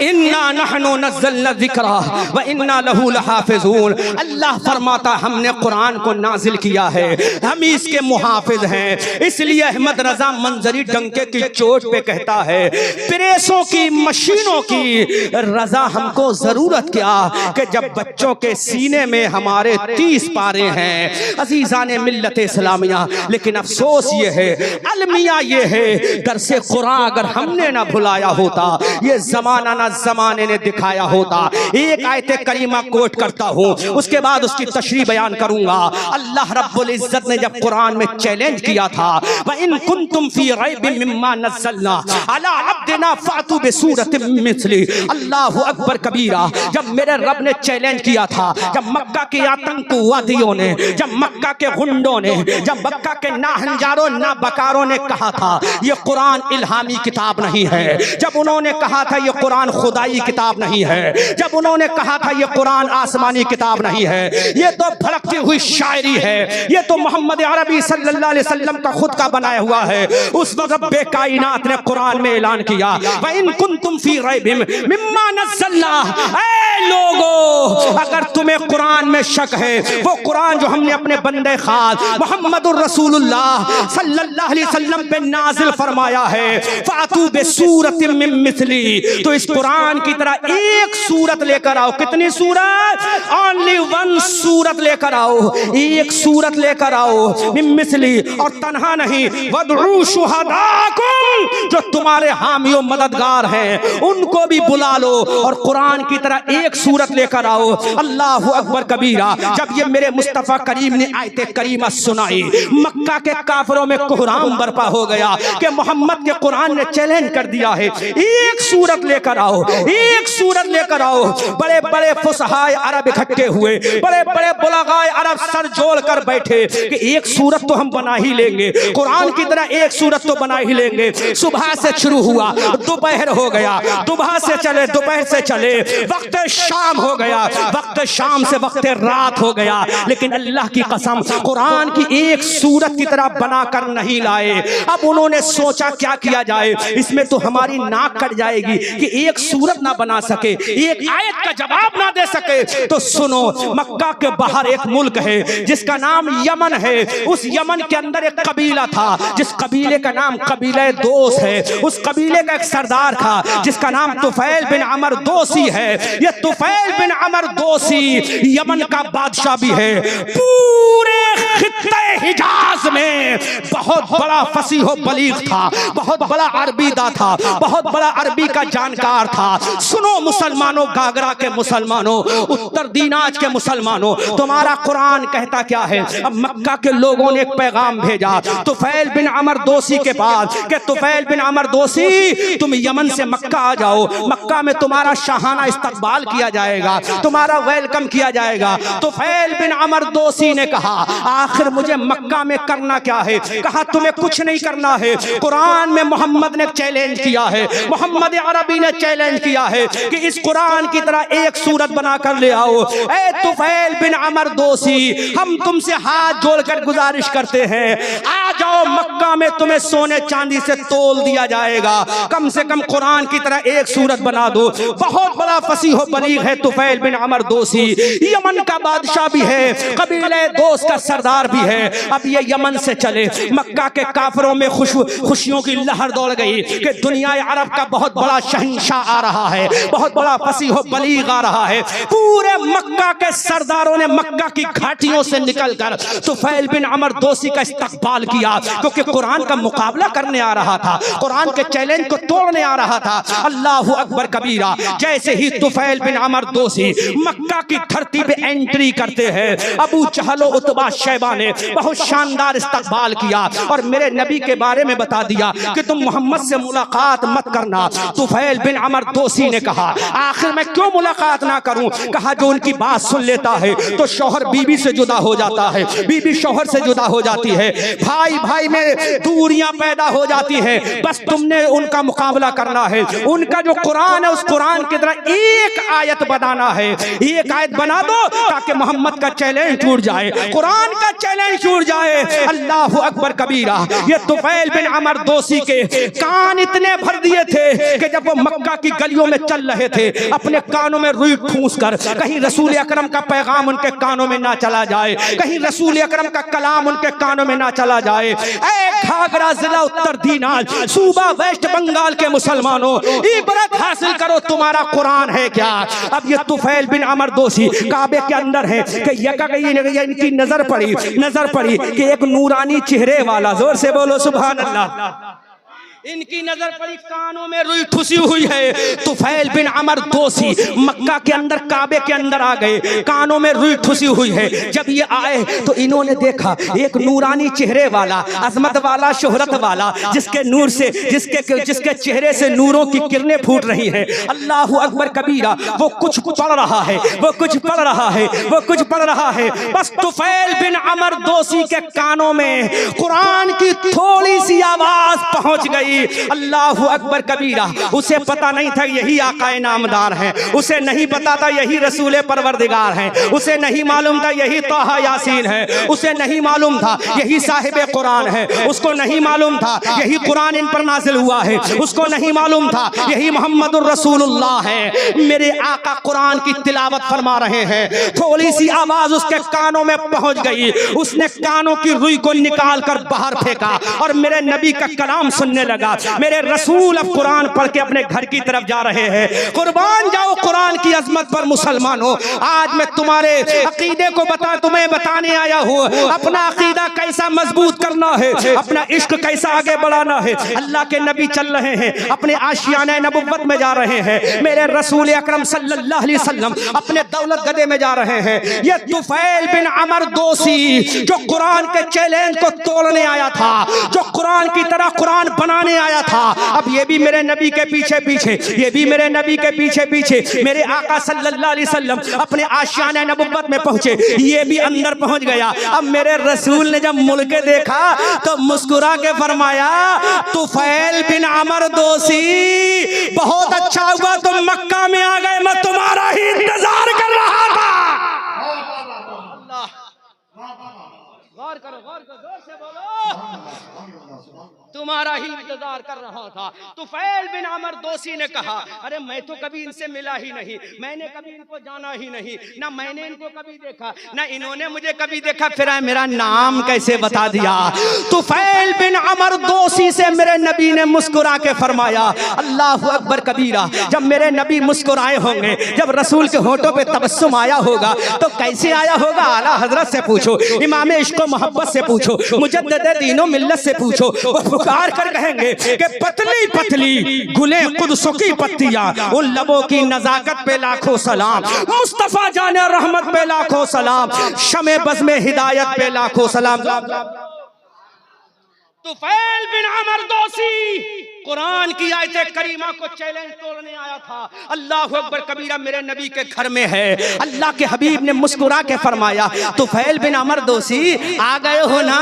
इन्ना नहनु नज़्ज़लना ज़िक्रा व इन्ना लहू लहाफ़िज़ून। अल्लाह फरमाता हमने कुरान को नाजिल किया है, हम इसके मुहाफिज हैं। इसलिए अहमद रजा मंजरी डंके की चोट पे कहता है प्रेसों की मशीनों की रजा हमको जरूरत क्या कि जब बच्चों के सीने में हमारे 30 पारे हैं। अजीज़ान मिल्लत इस्लामिया, लेकिन अफसोस ये है, अलमिया ये है, दरसे कुरान अगर हमने ना भुलाया होता, ये जमाना ना जमाने ने दिखाया होता। एक आयत करीमा कोट करता हूँ, उसके बाद उसकी तशरीह बयान करूंगा। अल्लाह रब्बुल इज्जत ने जब कुरान में चैलेंज किया था व इन कुंतुम फी रैबिम मिम्मा नज़्ज़लना अला अब्दिना फातू बिसूरतिम मिस्ली। अल्लाहु अकबर कबीरा। जब मेरे रब ने चैलेंज किया था, जब मक्का के आतंकवादियों ने, जब मक्का के गुंडों ने, जब मक्का के नाहंजारों ना बकारों ने कहा था ये कुरान इल्हामी किताब नहीं है, जब उन्होंने कहा था ये कुरान खुदाई किताब नहीं है, जब उन्होंने कहा था ये कुरान आसमानी किताब नहीं है, ये तो भड़कती हुई शायरी है, ये तो मोहम्मद अरबी सल्लल्लाहु अलैहि वसल्लम का खुद का बनाया हुआ है, उस वक्त बेकायनात ने कुरान में ऐलान किया, व इन कुंतुम फी रैबिम मिम्मा नज़्ज़लना, ऐ लोगो अगर तुम्हें कुरान में शक है, वो कुरान जो हमने अपने बंदे खास मोहम्मदुर रसूलुल्लाह सल्लल्लाहु अलैहि वसल्लम पे नाजिल फरमाया है, फातू बिसूरतिम मिन मिस्ली, तो इस कुरान की तरह एक सूरत लेकर आओ। कितनी सूरत? ओनली वन सूरत लेकर आओ, एक सूरत लेकर आओ मिन मिस्ली, और तन्हा नहीं, वदउ शुहदाकुम, जो तुम्हारे हामियों मददगार हैं उनको भी बुला लो और कुरान की तरह एक सूरत लेकर आओ। अल्लाहु अकबर कबीरा। जब ये मेरे मुस्तफ़ा करीम ने आयत करीमा सुनाई, मक्का के काफिरों में कोहराम बर्पा हो गया कि मोहम्मद के कुरान ने चैलेंज कर दिया है, एक सूरत लेकर आओ, एक सूरत लेकर आओ। बड़े बड़े फुसहाए अरब इकट्ठे हुए, बड़े बड़े बुलगाए अरब सर जोड़ कर बैठे कि एक सूरत तो हम बना ही लेंगे, कुरान की तरह एक सूरत तो बना ही लेंगे। सुबह से शुरू हुआ, दोपहर हो गया, दोपहर से चले, दोपहर से चले, वक्त शाम हो गया, वक्त शाम से वक्त रात हो गया, लेकिन अल्लाह की कसम कुरान की एक सूरत की तरह बनाकर नहीं लाए। अब उन्होंने सोचा क्या किया जाए, इसमें तो हमारी नाक कट जाएगी कि एक सूरत ना बना सके, एक आयत का जवाब ना दे सके। तो सुनो, मक्का के बाहर एक मुल्क है जिसका नाम यमन है, उस यमन के अंदर एक कबीला था जिस कबीले का नाम कबीले दोस है। उस कबीले का एक सरदार था जिसका नाम तुफैल बिन अमर दोसी है। ये तुफैल बिन अमर दोसी यमन का बादशाह भी है। पूरे खित्ते हिजाज में बहुत बड़ा फसीह बलीग था, बहुत बड़ा अरबीदा था, बहुत बड़ा अरबी का जानकार था। सुनो मुसलमानों, गागरा के मुसलमानों, उत्तर दीनाज के मुसलमानों, तुम्हारा कुरान कहता क्या है? अब मक्का के लोगों ने एक पैगाम भेजा तुफैल बिन अमर दोसी के पास कि तुफैल बिन अमर दोसी, तुम यमन से मक्का आ जाओ, मक्का में तुम्हारा शाहाना इस्तकबाल किया जाएगा, तुम्हारा वेलकम किया जाएगा। तुफैल बिन अमर दोसी ने कहा, आखिर मुझे मक्का में करना क्या है? कहा तुम्हें कुछ नहीं करना है। कुरान में मोहम्मद ने चैलेंज किया है, मोहम्मद अरबी ने चैलेंज किया है कि इस कुरान की तरह एक सूरत बना कर ले आओ। ए तुफैल बिन अमर दोसी, हम तुमसे हाथ जोड़कर गुजारिश करते हैं, आ जाओ, मक्का में तुम्हें सोने चांदी से तोल दिया जाएगा, कम से कम कुरान की तरह एक सूरत बना दो। बहुत बड़ा फसीह बलीग है तुफैल बिन अमर दोसी, यमन का बादशाह भी है, कबीले दोस्त का सरदार भी है। अब ये यमन से चले, मक्का के काफिरों में खुशियों की लहर दौड़ गई कि दुनिया अरब का बहुत बड़ा शहंशाह आ रहा है, बहुत बड़ा फसीह बलीग आ रहा है। पूरे मक्का के सरदारों ने मक्का की घाटियों से निकलकर तुफैल बिन अमर दोसी का इस्तकबाल किया, क्योंकि कुरान का मुकाबला करने आ रहा था, कुरान के चैलेंज को तोड़ने आ रहा था। अल्लाहु अकबर कबीरा। जैसे ही तुफैल बिन अमर दोसी मक्का की धरती पे एंट्री करते हैं, अबू जहल और उतबा शैबा ने बहुत शानदार इस्तकबाल किया और मेरे नबी के बारे में बता दिया कि तुम मोहम्मद से मुलाकात मत करना। तुफैल बिन अमर दोसी ने कहा, आखिर मैं क्यों मुलाकात ना करूं? कहा जो उनकी बात सुन लेता है तो शौहर बीवी से जुदा हो जाता है, बीवी शौहर से जुदा हो जाती है, भाई भाई में दूरियां पैदा हो जाती है। बस तुमने उनका मुकाबला करना है, उनका जो कुरान है उस कुरान की तरह एक आयत बनाना है, एक आयत बना दो ताकि मोहम्मद का चैलेंज टूट जाए, कुरान का चैलेंज छूट जाए। अल्लाहु अकबर कबीरा। ये तुफैल बिन अमर दोसी के कान इतने भर दिए थे कि जब वो मक्का की गलियों में चल रहे थे, अपने कानों में रुई ठूंस कर कहीं रसूल अकरम का पैगाम उनके कानों में ना चला जाए, कहीं रसूल अकरम का कलाम उनके कानों में ना चला जाए। ऐ घाघरा जिला उत्तर दीनाज सूबा वेस्ट बंगाल के मुसलमानों, इबरत हासिल करो, तुम्हारा कुरान है क्या? अब ये तुफैल बिन अमर दोसी काबे के अंदर है कि इनकी नजर पड़ी कि एक नूरानी चेहरे वाला, जोर से बोलो सुभान अल्लाह, इनकी नजर पड़ी, कानों में रुई ठुसी हुई है। तुफैल बिन अमर दोसी मक्का के अंदर काबे के अंदर आ गए, कानों में रुई ठुसी हुई है। जब ये आए तो इन्होंने देखा एक नूरानी चेहरे वाला, अजमत वाला, शोहरत वाला, जिसके नूर से जिसके चेहरे से नूरों की किरणें फूट रही हैं। अल्लाहु अकबर कबीरा। वो कुछ पढ़ रहा है, वो कुछ पढ़ रहा है, वो कुछ पढ़ रहा है। बस तुफैल बिन अमर दोसी के कानों में कुरान की थोड़ी सी आवाज पहुंच गई, अल्लाह अकबर कबीरा। उसे पता नहीं था यही आकाए नामदार हैं, उसे नहीं पता था यही रसूल परवरदिगार हैं, उसे नहीं मालूम था यही तोहा यासीन है, उसे नहीं मालूम था यही साहिब कुरान है, उसको नहीं मालूम था यही कुरान इन पर नाजिल हुआ है, उसको नहीं मालूम था यही मोहम्मदुर रसूलुल्लाह है। मेरे आका कुरान की तिलावत फरमा रहे हैं, थोड़ी सी आवाज उसके कानों में पहुंच गई, उसने कानों की रुई को निकाल कर बाहर फेंका और मेरे नबी का कलाम सुनने लगा। मेरे रसूल अब कुरान पढ़ के अपने घर की तरफ जा रहे हैं। कुर्बान जाओ कुरान की अजमत पर मुसलमानों। आज मैं तुम्हारे अकीदे को तुम्हें बताने आया हूँ, अपना अकीदा कैसा मजबूत करना है, अपना इश्क कैसा आगे बढ़ाना है। अल्लाह के नबी चल रहे हैं, अपने आशियाने नबुव्वत में जा रहे हैं। मेरे रसूल अकरम सल्लल्लाहु अलैहि वसल्लम अपने दौलत गदे में जा रहे हैं। ये तुफैल बिन अमर दोसी जो कुरान के चैलेंज को तोड़ने आया था, जो कुरान की तरह कुरान बनाने आया था, अब ये भी मेरे नबी के पीछे पीछे, ये भी मेरे नबी के पीछे पीछे मेरे आका सल्लल्लाहु अलैहि वसल्लम अपने आशियाने नबुव्वत में पहुंचे, ये भी अंदर पहुंच गया। अब मेरे रसूल ने जब मुल्के देखा तो मुस्कुरा के फरमाया, तुफैल बिन अमर दोसी बहुत अच्छा हुआ तुम मक्का में आ गए, मैं तुम्हारा ही इंतजार कर रहा था। गौर करो, गौर करो, जोर से बोलो। तुम्हारा ही इंतजार कर रहा था। तुफैल बिन अमर दोसी ने कहा, अरे मैं तो कभी इनसे मिला ही नहीं, मैंने कभी इनको जाना ही नहीं, ना मैंने इनको कभी देखा, ना इन्होंने मुझे कभी देखा, फिर मेरा नाम कैसे बता दिया। तुफैल बिन अमर दोसी से मेरे नबी ने मुस्कुरा के फरमाया, अल्लाह अकबर कबीरा। जब मेरे नबी मुस्कुराए होंगे, जब रसूल के होठों पे तबस्सुम आया होगा तो कैसे आया होगा? आला हजरत से पूछो, इमाम इश्क मोहब्बत से पूछो, मुजद्दिद दीनो मिल्लत से पूछो, वो पुकार कर कहेंगे कि पतली पतली गुले कुद्स की पत्तियां, उन लबों की नजाकत पे लाखों सलाम, मुस्तफा जाने रहमत पे लाखों सलाम, शमे बज़ में हिदायत पे लाखों सलाम। तुफैल बिन अमर दोसी कुरान की आयत करीमा को चैलेंज तोड़ने आया था। अल्लाह अकबर कबीरा मेरे नबी के घर में है। अल्लाह के हबीब ने मुस्कुरा के फरमाया, तुफैल बिन अमर दोसी आ गए हो ना?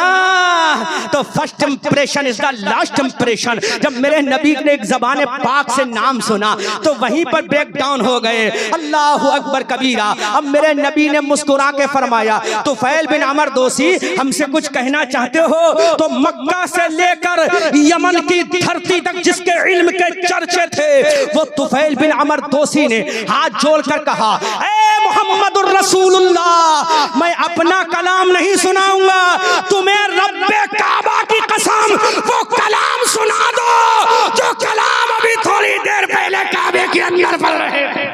तो first impression is the last impression. जब मेरे नबी ने एक ज़बान पाक से नाम सुना तो वहीं पर ब्रेक डाउन हो गए। अल्लाह अकबर कबीरा। अब मेरे नबी ने मुस्कुरा के फरमाया, तुफैल बिन अमर दोसी हमसे कुछ कहना चाहते हो तो मक्का से लेकर यमन की धरती तक जिसके इल्म के चर्चे थे वो तुफैल बिन अमर दोसी ने हाथ जोड़कर कहा, ए मोहम्मदुर रसूलुल्लाह, मैं अपना कलाम नहीं सुनाऊंगा, तुम्हें रब्बे काबा की कसम वो कलाम सुना दो जो कलाम अभी थोड़ी देर पहले काबे के अंदर पढ़ रहे थे।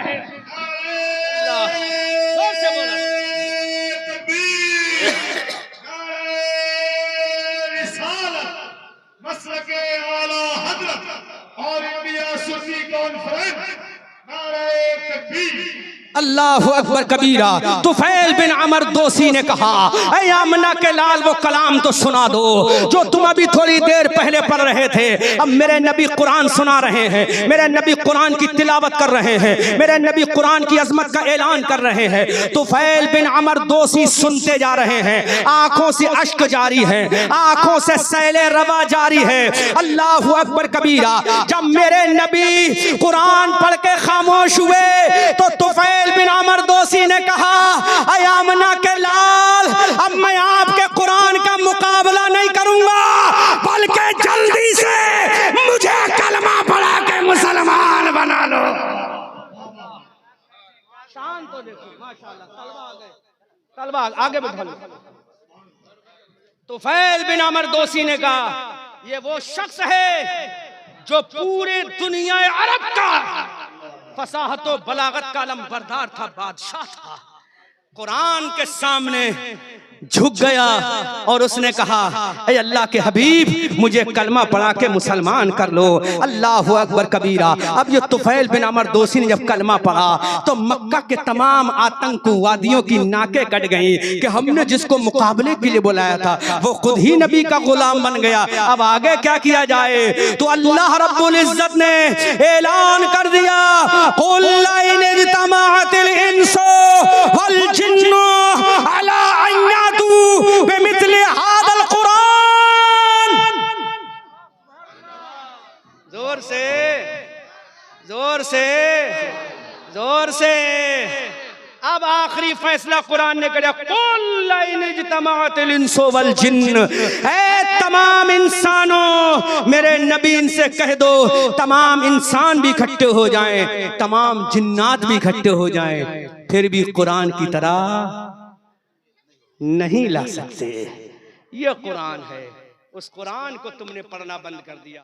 अल्लाह अकबर कबीरा। तुफैल बिन अमर दोसी ने कहा, ऐ आमना के लाल वो कलाम तो सुना दो जो तुम अभी थोड़ी देर पहले पढ़ रहे थे। अब मेरे नबी कुरान सुना रहे हैं, मेरे नबी कुरान की तिलावत कर रहे हैं, मेरे नबी कुरान की अजमत का ऐलान कर रहे हैं। तुफैल बिन अमर दोसी सुनते जा रहे हैं, आंखों से अश्क जारी है, आंखों से सैले रवा जारी है। अल्लाह अकबर कबीरा। जब मेरे नबी कुरान पढ़ के खामोश हुए तो तुफैल बिन अमर दोसी ने कहा, ऐ आमना के लाल, अब मैं आपके कुरान का मुकाबला नहीं करूंगा, बल्कि जल्दी से मुझे कलमा पढ़ा के मुसलमान बना लो। शान तो देखो माशाल्लाह, तलवा आ गए, तलवा आगे बढ़ा लो। तुफैल बिन अमर दोसी ने कहा, ये वो शख्स है जो पूरे दुनिया अरब का फसाहत व बलागत का अलम बरदार था, बादशाह था। कुरान के सामने झुक गया और उसने कहा, ऐ अल्लाह के हबीब, मुझे कलमा पढ़ा के मुसलमान कर लो। अल्लाह अकबर कबीरा। अब ये तुफैल बिन अमर दोसी ने जब कलमा पढ़ा तो मक्का के तमाम आतंकवादियों की नाकें कट गई कि हमने जिसको मुकाबले के लिए बुलाया था वो खुद ही नबी का गुलाम बन गया। अब आगे क्या किया जाए? तो अल्लाह रब्बुल इज्जत ने ऐलान कर दिया, कुल इन इज्तमाअतिल इंसु वल जिन्नु अला अन यातू बिमिथलि हादल कुरान जोर से, जोर से, जोर से। अब आखिरी फैसला कुरान ने किया, कुल इन इज्तमाअतिल इंसु वल जिन्न, ऐ तमाम इंसानों, मेरे नबी इनसे कह दो तमाम इंसान भी इकट्ठे हो जाएं, तमाम जिन्नात भी इकट्ठे हो जाएं, फिर भी कुरान की तरह नहीं ला सकते। ये कुरान है। उस कुरान को तुमने पढ़ना बंद कर दिया।